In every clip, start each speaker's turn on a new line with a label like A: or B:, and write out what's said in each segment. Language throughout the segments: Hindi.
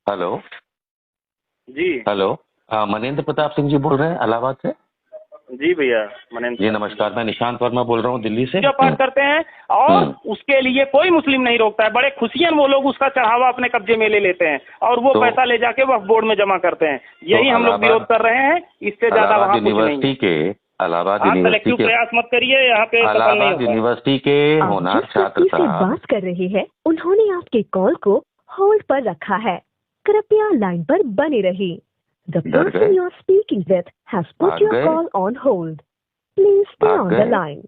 A: हेलो।
B: जी।
A: हेलो। मनेंद्र प्रताप सिंह जी बोल रहे हैं इलाहाबाद से।
B: जी भैया, मनेंद्र
A: जी
B: प्रताप
A: नमस्कार, मैं निशांत वर्मा बोल रहा हूँ दिल्ली से।
B: पूजा पाठ करते हैं और उसके लिए कोई मुस्लिम नहीं रोकता है। बड़े खुशियां वो लोग उसका चढ़ावा अपने कब्जे में ले लेते हैं और वो
A: तो
B: पैसा ले जाके वक्फ बोर्ड में जमा करते हैं। यही हम लोग विरोध कर रहे हैं, इससे ज्यादा
A: इलाहाबाद
B: वहाँ कुछ नहीं
A: यूनिवर्सिटी
B: है।
A: के इलाहाबाद
B: हाँ,
A: यूनिवर्सिटी
B: सेलेक्टिव
A: के
B: प्रयास मत करिए, यहाँ पे सफल नहीं
A: इलाहाबाद
B: होता है।
A: यूनिवर्सिटी के
C: आप
A: होनहार
C: जिस
A: छात्र
C: व्यक्ति से
A: साहब।
C: बात कर रहे हैं उन्होंने आपके कॉल को होल्ड पर रखा है। कृपया लाइन पर बने रहिए। The
A: डर
C: person
A: गए?
C: you are speaking with has put
A: भाग
C: your
A: गए?
C: call on hold. Please stay
A: भाग
C: on the
A: गए?
C: line.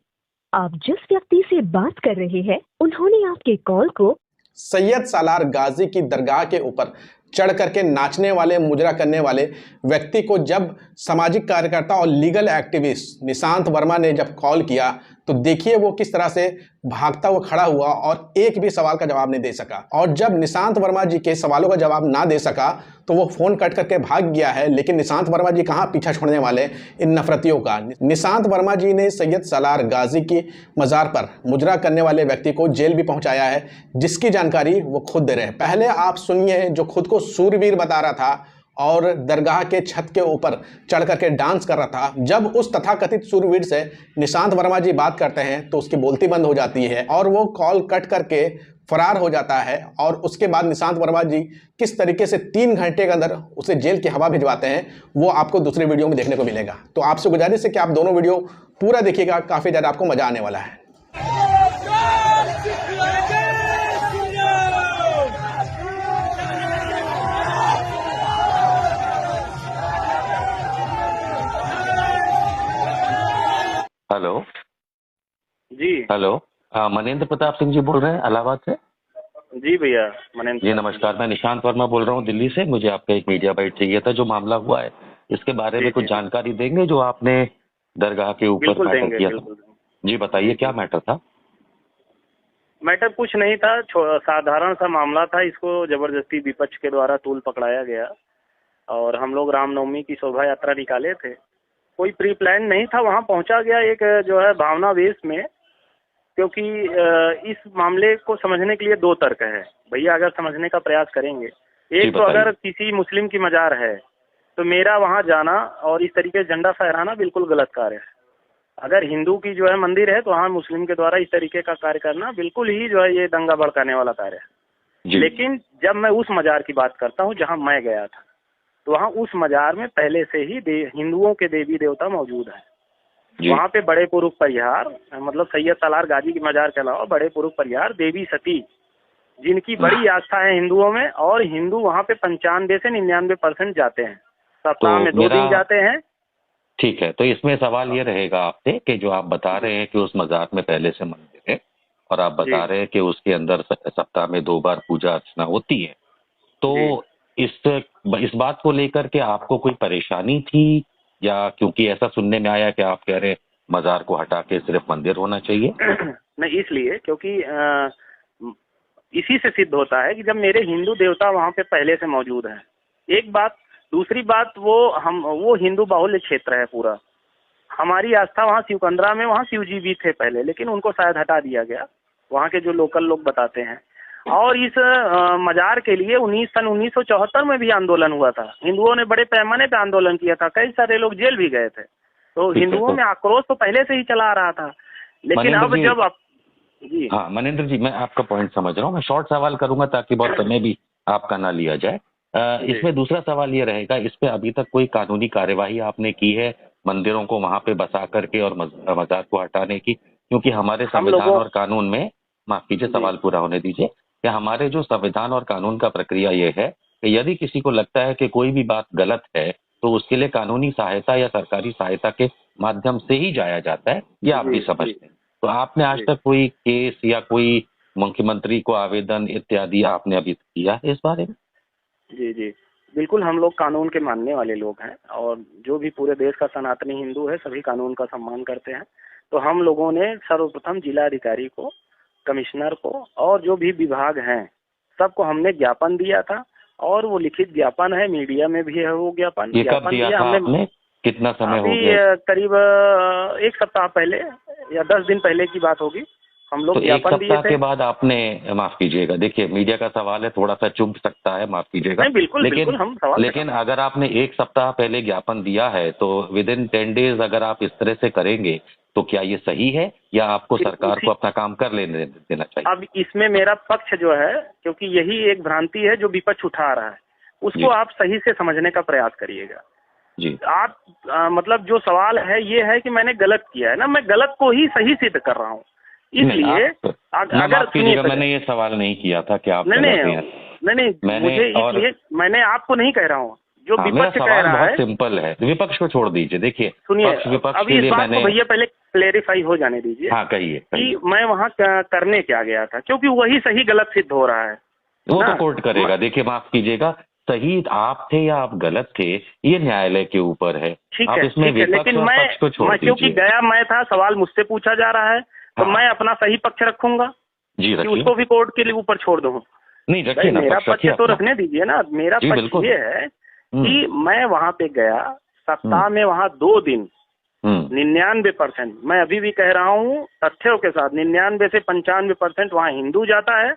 C: आप जिस व्यक्ति से बात कर रहे हैं उन्होंने आपके कॉल को
D: सैयद सालार गाजी की दरगाह के ऊपर चढ़ करके नाचने वाले, मुजरा करने वाले व्यक्ति को जब सामाजिक कार्यकर्ता और लीगल एक्टिविस्ट निशांत वर्मा ने जब कॉल किया तो देखिए वो किस तरह से भागता हुआ खड़ा हुआ और एक भी सवाल का जवाब नहीं दे सका। और जब निशांत वर्मा जी के सवालों का जवाब ना दे सका तो वो फ़ोन कट करके भाग गया है। लेकिन निशांत वर्मा जी कहाँ पीछा छोड़ने वाले इन नफरतियों का। निशांत वर्मा जी ने सैयद सालार गाजी की मज़ार पर मुजरा करने वाले व्यक्ति को जेल भी पहुंचाया है, जिसकी जानकारी वो खुद दे रहे हैं। पहले आप सुनिए जो खुद को सूरवीर बता रहा था और दरगाह के छत के ऊपर चढ़ करके डांस कर रहा था। जब उस तथाकथित सूरवीर से निशांत वर्मा जी बात करते हैं तो उसकी बोलती बंद हो जाती है और वो कॉल कट करके फरार हो जाता है। और उसके बाद निशांत वर्मा जी किस तरीके से 3 घंटे के अंदर उसे जेल की हवा भिजवाते हैं वो आपको दूसरे वीडियो में देखने को मिलेगा। तो आपसे गुजारिश है कि आप दोनों वीडियो पूरा देखिएगा, काफ़ी ज़्यादा आपको मज़ा आने वाला है।
A: हेलो।
B: जी।
A: हेलो। मनेंद्र प्रताप सिंह जी बोल रहे हैं इलाहाबाद से।
B: जी भैया, मनेंद्र
A: जी
B: प्रताप
A: नमस्कार, मैं निशांत वर्मा बोल रहा हूँ दिल्ली से। मुझे आपका एक मीडिया बाइट चाहिए था। जो मामला हुआ है इसके बारे में कुछ जानकारी देंगे जो आपने दरगाह के ऊपर
B: बिल्कुल
A: मैटर
B: देंगे,
A: किया
B: बिल्कुल
A: था।
B: देंगे।
A: जी बताइए क्या मैटर था।
B: मैटर कुछ नहीं था, साधारण सा मामला था। इसको जबरदस्ती विपक्ष के द्वारा तूल पकड़ाया गया और हम लोग रामनवमी की शोभा यात्रा निकाले थे। कोई प्री प्लान नहीं था, वहाँ पहुँचा गया एक जो है भावना वेश में। क्योंकि इस मामले को समझने के लिए 2 तर्क है भैया, अगर समझने का प्रयास करेंगे। एक तो अगर किसी मुस्लिम की मजार है तो मेरा वहाँ जाना और इस तरीके से झंडा फहराना बिल्कुल गलत कार्य है। अगर हिंदू की जो है मंदिर है तो वहाँ मुस्लिम के द्वारा इस तरीके का कार्य करना बिल्कुल ही जो है ये दंगा भड़काने वाला कार्य है। लेकिन जब मैं उस मजार की बात करता हूँ जहाँ मैं गया था तो वहाँ उस मजार में पहले से ही हिंदुओं के देवी देवता मौजूद है। वहाँ पे बड़े पुरुष परिहार, मतलब सैयद सालार गाजी की मजार के अलावा बड़े पुरुष परिहार, देवी सती, जिनकी बड़ी आस्था है हिंदुओं में। और हिंदू वहाँ पे 95 से 99% जाते हैं, सप्ताह में 2 दिन जाते हैं।
A: ठीक है, तो इसमें सवाल ये रहेगा आपसे कि जो आप बता रहे हैं कि उस मजार में पहले से मंदिर है और आप बता रहे हैं कि उसके अंदर सप्ताह में 2 बार पूजा अर्चना होती है, तो इस बात को लेकर के आपको कोई परेशानी थी या क्योंकि ऐसा सुनने में आया कि आप कह रहे हैं मजार को हटा के सिर्फ मंदिर होना चाहिए?
B: नहीं, इसलिए क्योंकि इसी से सिद्ध होता है कि जब मेरे हिंदू देवता वहाँ पे पहले से मौजूद हैं, एक बात। दूसरी बात, वो हिंदू बाहुल्य क्षेत्र है पूरा। हमारी आस्था वहाँ शिवकंदरा में, वहाँ शिव जी भी थे पहले, लेकिन उनको शायद हटा दिया गया, वहाँ के जो लोकल लोग बताते हैं। और इस मजार के लिए 1974 में भी आंदोलन हुआ था। हिंदुओं ने बड़े पैमाने पे आंदोलन किया था, कई सारे लोग जेल भी गए थे। तो हिंदुओं में आक्रोश तो पहले से ही चला आ रहा था। लेकिन अब जब जी
A: हाँ मनेंद्र जी, मैं आपका पॉइंट समझ रहा हूँ। मैं शॉर्ट सवाल करूंगा ताकि बहुत समय भी आपका ना लिया जाए। इसमें दूसरा सवाल ये रहेगा, इस पे अभी तक कोई कानूनी कार्यवाही आपने की है मंदिरों को वहां पे बसा करके और मजार को हटाने की? क्योंकि हमारे संविधान और कानून में, माफ कीजिए सवाल पूरा होने दीजिए, कि हमारे जो संविधान और कानून का प्रक्रिया ये है कि यदि किसी को लगता है कि कोई भी बात गलत है तो उसके लिए कानूनी सहायता या सरकारी सहायता के माध्यम से ही जाया जाता है, ये आप भी समझते हैं। तो आपने आज तक कोई केस या कोई मुख्यमंत्री को आवेदन इत्यादि आपने अभी किया है इस बारे में?
B: जी जी बिल्कुल, हम लोग कानून के मानने वाले लोग हैं और जो भी पूरे देश का सनातनी हिंदू है सभी कानून का सम्मान करते हैं। तो हम लोगों ने सर्वप्रथम जिलाधिकारी को, कमिश्नर को और जो भी विभाग हैं सबको हमने ज्ञापन दिया था और वो लिखित ज्ञापन है, मीडिया में भी है वो ज्ञापन।
A: ये कब दिया था आपने? कितना समय हो गया?
B: करीब 1 सप्ताह पहले या 10 दिन पहले की बात होगी। हम लोग
A: तो एक
B: ज्ञापन दिए
A: सप्ताह
B: थे।
A: के बाद आपने, माफ कीजिएगा, देखिए मीडिया का सवाल है, थोड़ा सा चुभ सकता है, माफ कीजिएगा,
B: नहीं बिल्कुल
A: लेकिन
B: बिल्कुल, हम सवाल
A: लेकिन अगर आपने एक सप्ताह पहले ज्ञापन दिया है तो विद इन 10 डेज अगर आप इस तरह से करेंगे तो क्या ये सही है, या आपको
B: फिर
A: सरकार
B: उसी
A: को अपना काम कर लेने देना चाहिए?
B: अब इसमें मेरा पक्ष जो है, क्योंकि यही एक भ्रांति है जो विपक्ष उठा रहा है,
A: जी।
B: उसको आप सही से समझने का प्रयास करिएगा।
A: जी
B: आप मतलब जो सवाल है ये है कि मैंने गलत किया है ना, मैं गलत को ही सही सिद्ध कर रहा हूँ, इसलिए अगर
A: माफ कीजिएगा, मैंने ये सवाल नहीं किया था कि आप
B: नहीं
A: गलत
B: नहीं
A: हैं।
B: नहीं
A: मैंने
B: मुझे
A: और
B: इसलिए मैंने आपको नहीं कह रहा हूँ, जो
A: हाँ, मेरा
B: विपक्ष कह
A: सवाल
B: रहा
A: बहुत
B: है।
A: सिंपल है, विपक्ष को छोड़ दीजिए, देखिए
B: सुनिए,
A: पक्ष विपक्ष
B: अभी
A: के
B: इस
A: लिए
B: बात को
A: मैंने,
B: भैया पहले क्लेरिफाई हो जाने दीजिए।
A: हाँ कहिए
B: कि मैं वहाँ करने क्या गया था, क्योंकि वही सही गलत सिद्ध हो रहा है।
A: वो तो
B: ना?
A: कोर्ट करेगा। देखिए माफ कीजिएगा, सही आप थे या आप गलत थे ये न्यायालय के ऊपर है,
B: ठीक
A: आप
B: है,
A: इसमें
B: ठीक है,
A: विपक्ष
B: लेकिन
A: और पक्ष को छोड़
B: मैं क्योंकि
A: दीजिए।
B: गया मैं था, सवाल मुझसे पूछा जा रहा है, तो
A: हाँ।
B: मैं अपना सही पक्ष रखूंगा
A: जी
B: कि
A: रखिए,
B: उसको भी कोर्ट के लिए ऊपर छोड़ दूँ।
A: नहीं रखिए ना,
B: मेरा
A: पक्ष
B: पक्ष
A: रखिए
B: तो
A: अपना।
B: रखने दीजिए ना। मेरा
A: जी,
B: पक्ष
A: बिल्कुल।
B: ये है कि मैं वहाँ पे गया, सप्ताह
A: हम्म।
B: में वहाँ 2 दिन
A: हम्म,
B: 99%, मैं अभी भी कह रहा हूँ तथ्यों के साथ, 99 से 95% वहाँ हिंदू जाता है।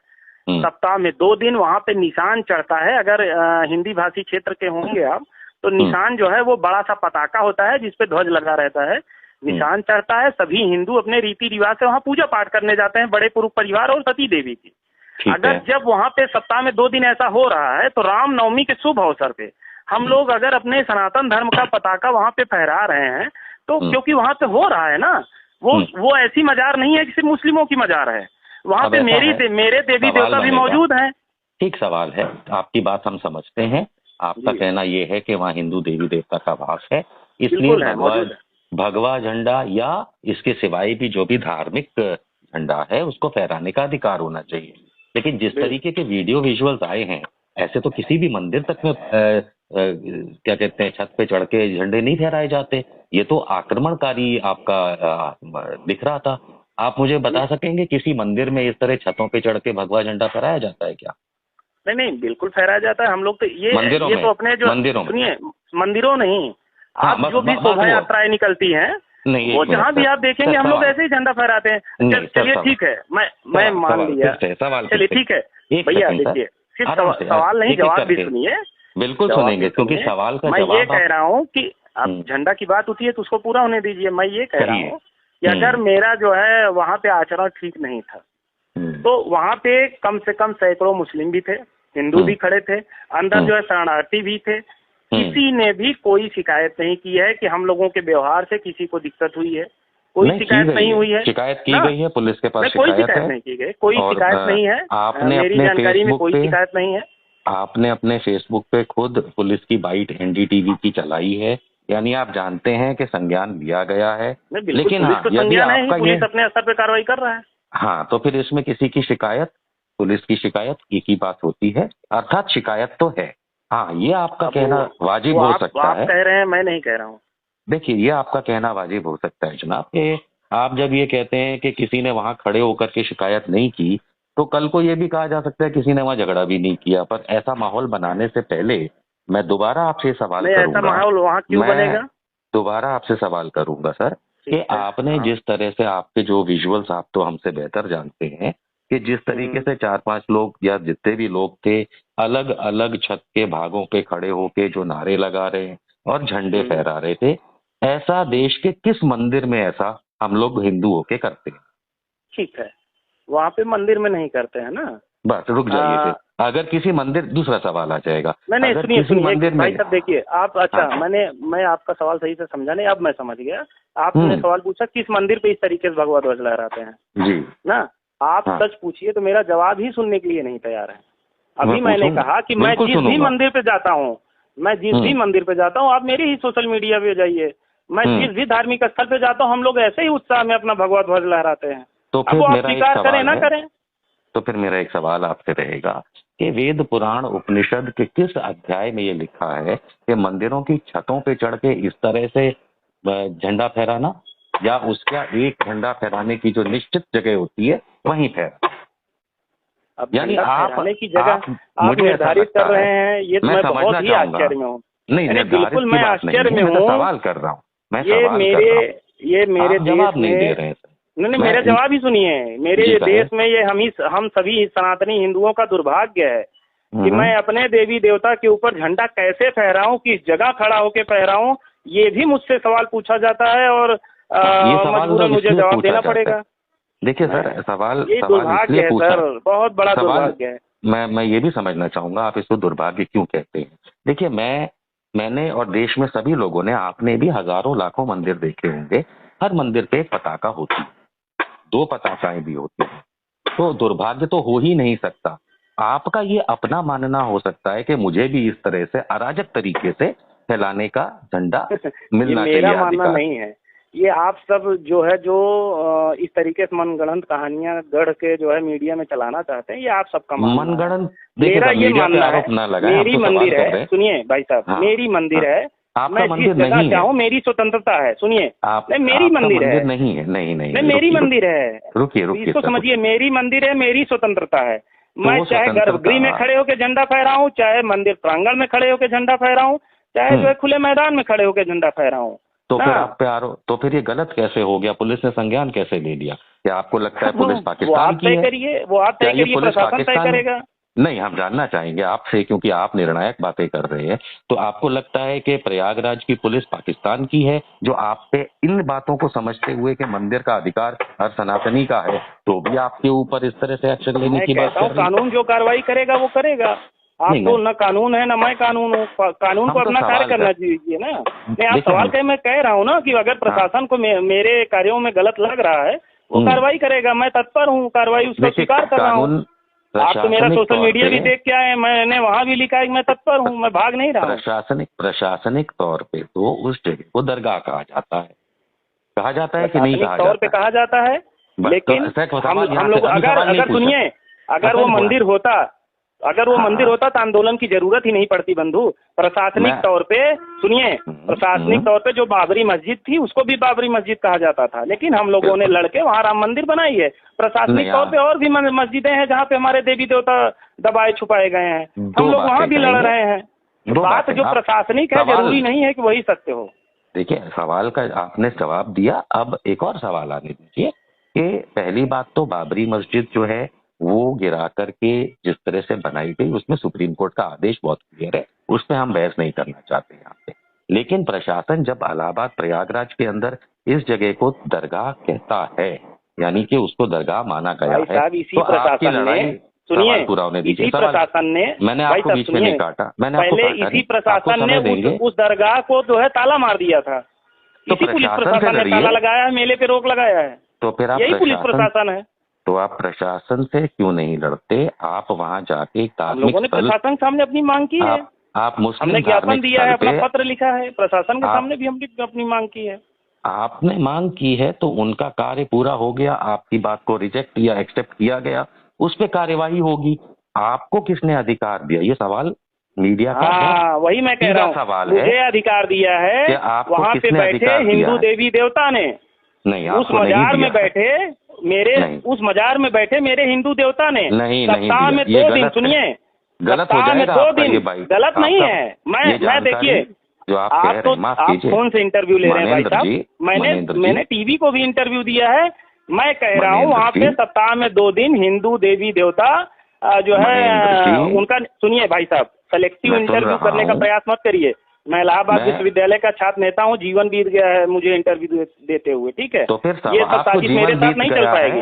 A: हम्म,
B: सप्ताह में 2 दिन वहाँ पे निशान चढ़ता है। अगर हिंदी भाषी क्षेत्र के होंगे आप, तो निशान जो है वो बड़ा सा पताका होता है जिसपे ध्वज लगा रहता है, निशान चढ़ता है। सभी हिंदू अपने रीति रिवाज से वहाँ पूजा पाठ करने जाते हैं, बड़े पुरुष परिवार और सती देवी की।
A: ठीक
B: अगर
A: है।
B: जब वहाँ पे सप्ताह में 2 दिन ऐसा हो रहा है, तो रामनवमी के शुभ अवसर पे हम लोग अगर अपने सनातन धर्म का पताका वहाँ पे फहरा रहे हैं, तो क्योंकि वहाँ पे हो रहा है ना, वो ऐसी मजार नहीं है कि सिर्फ मुस्लिमों की मजार है, वहाँ
A: अब
B: पे
A: ऐसा
B: मेरे
A: है,
B: देवी
A: सवाल
B: देवता भी
A: बनेगा।
B: मौजूद हैं।
A: ठीक सवाल है, आपकी बात हम समझते हैं। आपका
B: जी।
A: कहना ये है कि वहाँ हिंदू देवी देवता का वास है, इसलिए
B: बिल्कुल है, मौजूद है।
A: भगवा झंडा या इसके सिवाय भी जो भी धार्मिक झंडा है उसको फहराने का अधिकार होना चाहिए। लेकिन जिस तरीके के वीडियो विजुअल्स आए हैं, ऐसे तो किसी भी मंदिर तक में क्या कहते हैं, छत पे चढ़ के झंडे नहीं फहराए जाते। ये तो आक्रमणकारी आपका दिख रहा था। आप मुझे बता सकेंगे किसी मंदिर में इस तरह छतों पे चढ़ के भगवा झंडा फहराया जाता है क्या?
B: नहीं नहीं, बिल्कुल फहराया जाता है। हम लोग तो
A: मंदिरों
B: ये
A: में,
B: तो अपने जो
A: मंदिरों में।
B: सुनिए, मंदिरों नहीं,
A: हाँ,
B: आप जो भी शोभा यात्राएं निकलती हैं,
A: नहीं,
B: वो
A: एक मिनट
B: जहाँ भी
A: सर,
B: आप देखेंगे
A: सर,
B: हम लोग
A: सवाल।
B: ऐसे ही झंडा फहराते हैं।
A: नहीं, सर,
B: चलिए
A: सवाल।
B: ठीक है, मैं मान
A: सवाल
B: लिया।
A: फिर से, सवाल
B: चलिए
A: फिर से।
B: ठीक है
A: एक
B: भैया,
A: सेकंड सर,
B: देखिए सिर्फ
A: आराम से,
B: सवाल नहीं,
A: एक-एक
B: जवाब भी
A: करके।
B: सुनिए।
A: बिल्कुल
B: जवाब
A: सुनेंगे,
B: भी
A: क्योंकि
B: सुनिए।
A: सवाल का
B: मैं ये
A: जवाब
B: कह रहा हूँ कि अब
A: हम्म।
B: झंडा की बात उठी है तो उसको पूरा होने दीजिए। मैं ये कह रहा
A: सही है।
B: हूँ कि अगर मेरा जो है वहाँ पे आचरण ठीक नहीं था, तो वहाँ पे कम से कम सैकड़ों मुस्लिम भी थे, हिंदू भी खड़े थे, अंदर जो है शरणार्थी भी थे। किसी ने भी कोई शिकायत नहीं की है कि हम लोगों के व्यवहार से किसी को दिक्कत हुई है। कोई शिकायत नहीं हुई है।
A: शिकायत की
B: ना?
A: गई है, पुलिस के पास
B: कोई
A: शिकायत
B: शिकायत
A: है।
B: नहीं की गई, कोई
A: और,
B: शिकायत नहीं है।
A: आपने
B: मेरी
A: अपने
B: जानकारी में
A: फेसबुक
B: कोई
A: पे,
B: शिकायत नहीं है।
A: आपने अपने फेसबुक पे खुद पुलिस की बाइट एनडीटीवी की चलाई है, यानी आप जानते हैं कि संज्ञान लिया गया है।
B: नहीं, बिल्कुल
A: लेकिन
B: पुलिस
A: हाँ,
B: को
A: यदि
B: संज्ञान है ही,
A: आपका
B: पुलिस अपने स्तर पे कार्रवाई कर रहा है।
A: हाँ, तो फिर इसमें किसी की शिकायत, पुलिस की शिकायत एक ही बात होती है, अर्थात शिकायत तो है। हाँ, ये आपका कहना वाजिब हो सकता
B: आप
A: है।
B: कह रहे हैं, मैं नहीं कह रहा हूँ।
A: देखिए, ये आपका कहना वाजिब हो सकता है जनाब, कि आप जब ये कहते हैं कि किसी ने वहां खड़े होकर के शिकायत नहीं की, तो कल को ये भी कहा जा सकता है किसी ने वहां झगड़ा भी नहीं किया। पर ऐसा माहौल बनाने से पहले मैं दोबारा आपसे सवाल करूंगा।
B: ऐसा माहौल वहाँ क्यों बनेगा?
A: दोबारा आपसे सवाल करूंगा सर, कि आपने जिस तरह से, आपके जो विजुअल्स, आप तो हमसे बेहतर जानते हैं कि जिस तरीके से 4-5 लोग या जितने भी लोग थे, अलग अलग छत के भागों पे खड़े होके जो नारे लगा रहे हैं और झंडे फहरा रहे थे, ऐसा देश के किस मंदिर में ऐसा हम लोग हिंदू होके करते हैं?
B: ठीक है, वहाँ पे मंदिर में नहीं करते हैं ना।
A: बस रुक जाइए फिर। अगर किसी मंदिर, दूसरा सवाल आ जाएगा।
B: नहीं,
A: अगर
B: सुनिए
A: किसी मंदिर में,
B: भाई साहब देखिए आप, अच्छा
A: हाँ।
B: मैं आपका सवाल सही से समझा नहीं, अब मैं समझ गया। आपने सवाल पूछा किस मंदिर पे इस तरीके से भगवा ध्वज लहराते हैं
A: जी
B: ना। आप
A: हाँ।
B: सच पूछिए तो मेरा जवाब ही सुनने के लिए नहीं तैयार है। अभी मैंने
A: पूछूंगा,
B: कहा कि मैं
A: बिल्कुल
B: जिस भी
A: सुनूंगा।
B: मंदिर पे जाता हूँ, आप मेरे ही सोशल मीडिया पे जाइए, मैं जिस भी धार्मिक स्थल पे जाता हूँ, हम लोग ऐसे ही उत्साह में अपना भगवा ध्वज लहराते हैं।
A: तो
B: अब
A: फिर
B: वो आप
A: मेरा एक
B: स्वीकार करें
A: सवाल
B: ना
A: है,
B: करें।
A: तो फिर मेरा एक सवाल आपसे रहेगा कि वेद पुराण उपनिषद के किस अध्याय में ये लिखा है कि मंदिरों की छतों पे चढ़ के इस तरह से झंडा फहराना, या उसका एक झंडा फहराने की जो निश्चित जगह होती है वहीं फहराना?
B: अब
A: यानी
B: झंडा
A: आप
B: फहराने की जगह आप
A: मुझे ऐसा
B: निर्धारित
A: लगता
B: कर रहे
A: है,
B: हैं, ये तो मैं बहुत
A: समझना
B: ही
A: चाहूंगा।
B: आश्चर्य में हूँ।
A: नहीं,
B: बिल्कुल मैं आश्चर्य में
A: मैं
B: हूँ।
A: सवाल कर रहा हूँ, मैं
B: ये
A: सवाल कर रहा हूँ।
B: मेरे
A: आप जवाब नहीं दे रहे हैं सर।
B: नहीं, मेरा जवाब ही सुनिए। मेरे देश में ये हम सभी सनातनी हिंदुओं का दुर्भाग्य है कि मैं अपने देवी देवता के ऊपर झंडा कैसे फहराऊं, किस जगह खड़ा होकर फहराऊं, ये भी मुझसे सवाल पूछा जाता है और मजबूरन मुझे जवाब देना पड़ेगा।
A: देखिए सर, सवाल
B: ये दुर्भाग्य है सर, बहुत बड़ा दुर्भाग्य है।
A: मैं ये भी समझना चाहूंगा आप इसको दुर्भाग्य क्यों कहते हैं। देखिए मैंने और देश में सभी लोगों ने, आपने भी हजारों लाखों मंदिर देखे होंगे, हर मंदिर पे एक पताका होती है, 2 पताकाएं भी होती हैं, तो दुर्भाग्य तो हो ही नहीं सकता। आपका ये अपना मानना हो सकता है कि मुझे भी इस तरह से अराजक तरीके से फैलाने का झंडा मिलना चाहिए।
B: मेरा मानना नहीं है, ये आप सब जो है जो इस तरीके से मनगढ़ंत कहानियां गढ़ के जो है मीडिया में चलाना चाहते हैं, ये आप सबका
A: मनगढ़ंत।
B: मेरा ये मानना है, मेरी मंदिर है, सुनिए भाई साहब, मेरी मंदिर है, मैं जिस जगह चाहूँ, मेरी स्वतंत्रता है। सुनिए, मेरी मंदिर है, नहीं, मेरी मंदिर है,
A: रुकिए,
B: इसको समझिए, मेरी मंदिर है, मेरी स्वतंत्रता है। मैं चाहे गर्भगृह में खड़े होकर झंडा फहराऊं, चाहे मंदिर प्रांगण में खड़े होकर झंडा फहराऊं, चाहे जो है खुले मैदान में खड़े होकर झंडा फहराऊं।
A: तो फिर आप पे तो फिर ये गलत कैसे हो गया? पुलिस ने संज्ञान कैसे ले लिया? क्या आपको लगता है पुलिस पाकिस्तान की है?
B: वो आप तय करिए, प्रशासन तय करेगा।
A: नहीं, हम जानना चाहेंगे आपसे, क्योंकि आप निर्णायक बातें कर रहे हैं। तो आपको लगता है कि प्रयागराज की पुलिस पाकिस्तान की है, जो आप पे इन बातों को समझते हुए कि मंदिर का अधिकार हर सनातनी का है, तो भी आपके ऊपर इस तरह से एक्शन लेने की बात कर रहे हैं?
B: कानून जो कार्रवाई करेगा वो करेगा। आप तो न कानून है, न मैं कानून हूँ। कानून को अपना कार्य करना चाहिए ना। नहीं, आप सवाल मैं कह रहा हूँ ना कि अगर प्रशासन को मेरे कार्यों में गलत लग रहा है, वो कार्रवाई करेगा। मैं तत्पर हूँ, कार्रवाई उसका स्वीकार कर रहा हूँ। आप तो मेरा सोशल मीडिया भी देख के आए, मैंने वहाँ भी लिखा है कि मैं तत्पर हूँ, मैं भाग नहीं रहा हूँ।
A: प्रशासनिक तौर पे तो उस जगह को दरगाह कहा जाता है कि नहीं कहा जाता?
B: तौर पे कहा जाता है, लेकिन हम लोग अगर सुनिए, अगर वो मंदिर होता तो आंदोलन की जरूरत ही नहीं पड़ती बंधु। प्रशासनिक तौर पे सुनिए, प्रशासनिक तौर पे जो बाबरी मस्जिद थी उसको भी बाबरी मस्जिद कहा जाता था, लेकिन हम लोगों ने लड़के वहाँ राम मंदिर बनाई है। प्रशासनिक तौर पे और भी मस्जिदें हैं जहाँ पे हमारे देवी देवता दबाए छुपाए गए हैं, हम लोग वहाँ भी लड़ रहे हैं। बात जो प्रशासनिक है, जरूरी नहीं है कि वही सत्य हो।
A: देखिए, सवाल का आपने जवाब दिया, अब एक और सवाल आने दीजिए कि पहली बात तो बाबरी मस्जिद जो है वो गिरा करके जिस तरह से बनाई गई, उसमें सुप्रीम कोर्ट का आदेश बहुत क्लियर है, उस पर हम बहस नहीं करना चाहते यहाँ पे। लेकिन प्रशासन जब इलाहाबाद प्रयागराज के अंदर इस जगह को दरगाह कहता है, यानी कि उसको दरगाह माना गया है, तो आपकी लड़ाई सुनिए, पूरा होने दीजिए।
B: प्रशासन ने,
A: मैंने आपको बीच में नहीं काटा, मैंने
B: पहले इसी प्रशासन ने उस दरगाह को जो है ताला मार दिया था। इसी पुलिस प्रशासन ने ताला लगाया है, मेले पे रोक लगाया है।
A: तो फिर
B: यही पुलिस प्रशासन है।
A: तो आप प्रशासन से क्यों नहीं लड़ते? आप वहाँ जाके
B: लोगों ने प्रशासन के सामने अपनी मांग की है।
A: आप मुस्लिम
B: हमने ज्ञापन दिया है, अपना पत्र लिखा है, प्रशासन के सामने भी हमने अपनी मांग की है।
A: आपने मांग की है तो उनका कार्य पूरा हो गया, आपकी बात को रिजेक्ट या एक्सेप्ट किया गया, उस पे कार्यवाही होगी। आपको किसने अधिकार दिया? ये सवाल मीडिया का है।
B: वही मैं कह रहा हूँ,
A: सवाल है,
B: मुझे अधिकार दिया है वहाँ पे बैठे हिंदू देवी देवता ने।
A: नहीं,
B: उस मजार में बैठे उस मजार में बैठे मेरे हिंदू देवता ने सप्ताह में 2 दिन, सुनिए, सप्ताह में 2 दिन, गलत नहीं है। मैं देखिए,
A: जो आप
B: फोन से इंटरव्यू ले रहे हैं भाई साहब, मैंने टीवी को भी इंटरव्यू दिया है। मैं कह रहा हूँ वहाँ पे सप्ताह में 2 दिन हिंदू देवी देवता जो है उनका, सुनिए भाई साहब, सेलेक्टिव इंटरव्यू करने का प्रयास मत करिए। मैं इलाहाबाद विश्वविद्यालय का छात्र नेता हूँ, जीवन बीत गया है मुझे इंटरव्यू देते हुए, ठीक है।
A: तो फिर
B: ये सब साजिश मेरे साथ नहीं चल पाएगी,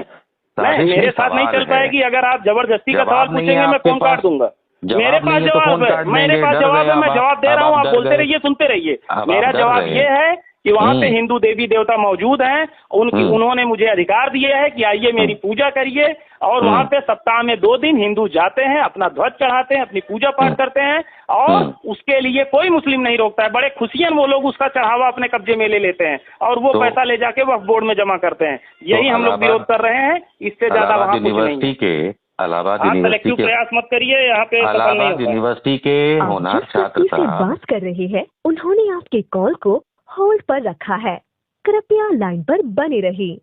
B: मेरे साथ नहीं चल पाएगी। अगर आप जबरदस्ती का सवाल पूछेंगे मैं फोन काट दूंगा। मेरे पास जवाब है, मैं जवाब दे रहा हूँ, आप बोलते रहिए, सुनते रहिए। मेरा जवाब ये है कि वहाँ पे हिंदू देवी देवता मौजूद हैं, उन्होंने मुझे अधिकार दिए है कि आइए मेरी पूजा करिए, और वहाँ पे सप्ताह में 2 दिन हिंदू जाते हैं, अपना ध्वज चढ़ाते हैं, अपनी पूजा पाठ करते हैं, और उसके लिए कोई मुस्लिम नहीं रोकता है। बड़े खुशियां वो लोग उसका चढ़ावा अपने कब्जे में ले लेते हैं और वो पैसा ले जाके वक्फ बोर्ड में जमा करते हैं। यही हम लोग विरोध कर रहे हैं, इससे ज्यादा वहाँ कुछ नहीं है।
A: इलाहाबाद यूनिवर्सिटी के
B: प्रयास मत करिए, यहाँ पे
A: इलाहाबाद यूनिवर्सिटी के होनहार छात्र साहब
C: बात कर रहे हैं, उन्होंने आपके कॉल को होल्ड पर रखा है, कृपया लाइन पर बने रहिए।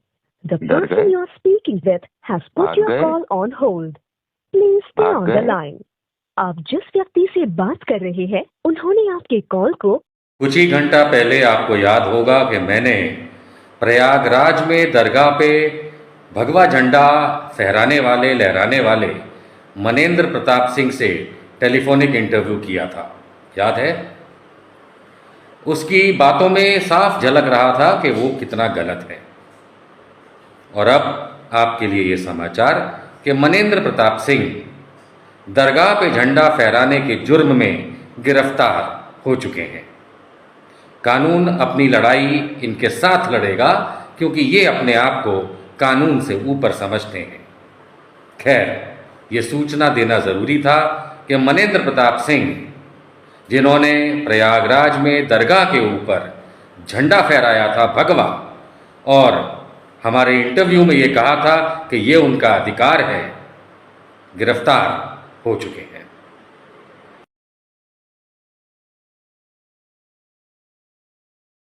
C: The person you are speaking with has put your call on hold. Please stay on the line. आप जिस व्यक्ति से बात कर रहे हैं, उन्होंने आपके कॉल को
E: कुछ ही घंटा पहले, आपको याद होगा कि मैंने प्रयागराज में दरगाह पे भगवा झंडा लहराने वाले मनेंद्र प्रताप सिंह से टेलीफोनिक इंटरव्यू किया था, याद है? उसकी बातों में साफ झलक रहा था कि वो कितना गलत है। और अब आपके लिए ये समाचार कि मनेंद्र प्रताप सिंह दरगाह पे झंडा फहराने के जुर्म में गिरफ्तार हो चुके हैं। कानून अपनी लड़ाई इनके साथ लड़ेगा क्योंकि ये अपने आप को कानून से ऊपर समझते हैं। खैर, ये सूचना देना ज़रूरी था कि मनेंद्र प्रताप सिंह, जिन्होंने प्रयागराज में दरगाह के ऊपर झंडा फहराया था भगवा, और हमारे इंटरव्यू में ये कहा था कि ये उनका अधिकार है, गिरफ्तार हो चुके हैं।